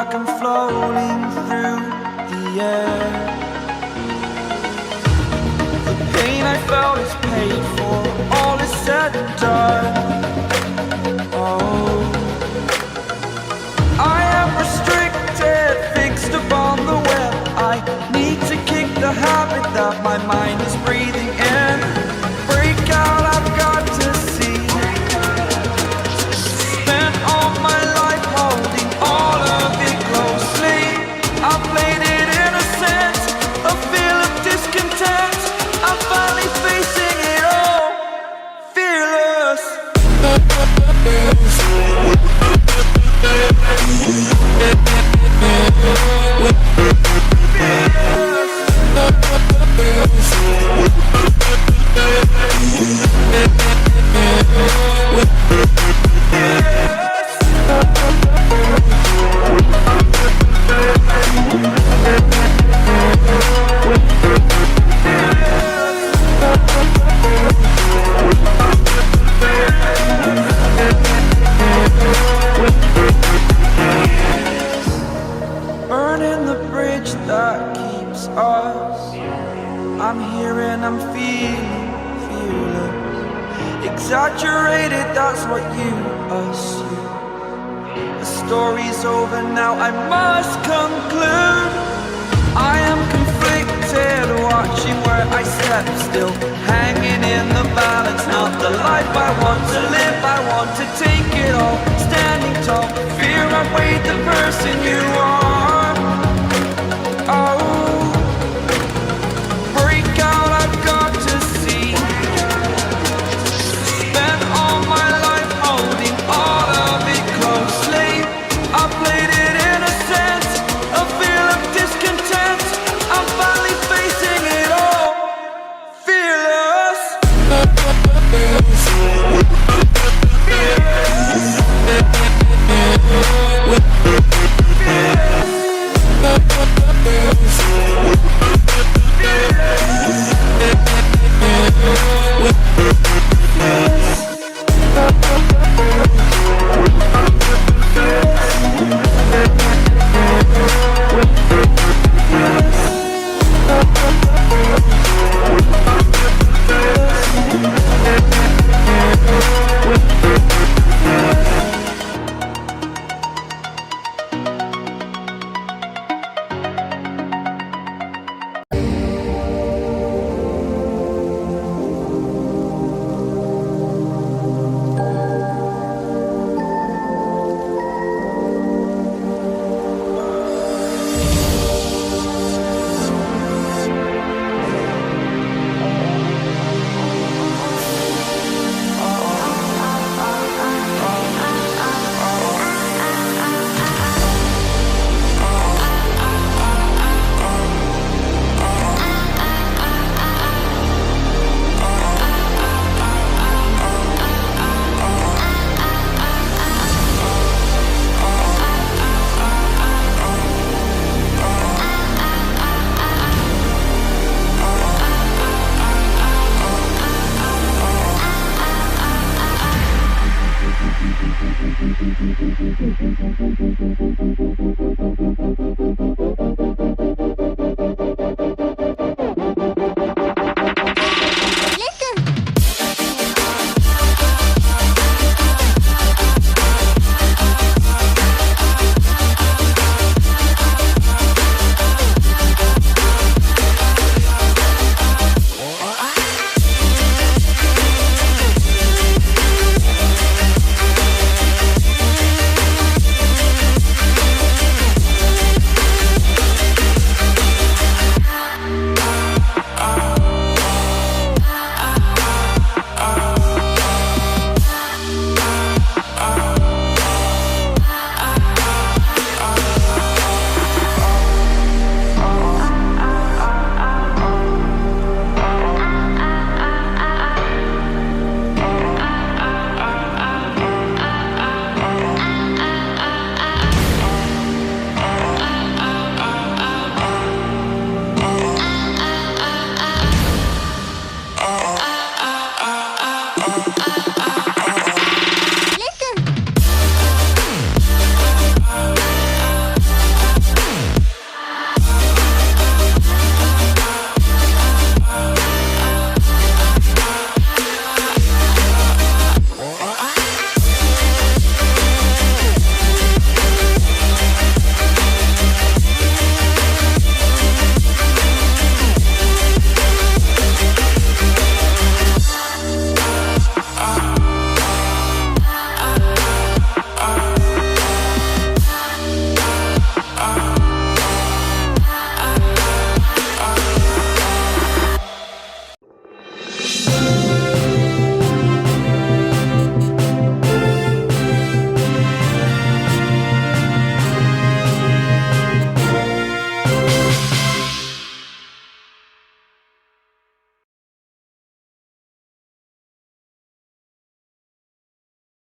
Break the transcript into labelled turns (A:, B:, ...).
A: like I'm floating through the air. The pain I felt is paid for, all is said and done. Oh, I am restricted, fixed upon the web. I need to kick the habit that my mind is breathing in. Break out, I've got to see. Spent all my life holding all of it closely. I played it innocent, a feel of discontent. I'm finally facing it all, fearless. Burning the bridge that keeps us. I'm here and I'm feeling fearless. Exaggerated, that's what you assume. The story's over now, I must conclude. I am conflicted, watching where I step still, hanging in the balance. Not the life I want to live, I want to take it all. Standing tall, fear I've weighed the person you are. Oh, break out, I've got to see. Spent all my life holding all of it closely. I played it innocent, a feel of discontent. I'm finally facing it all, fearless.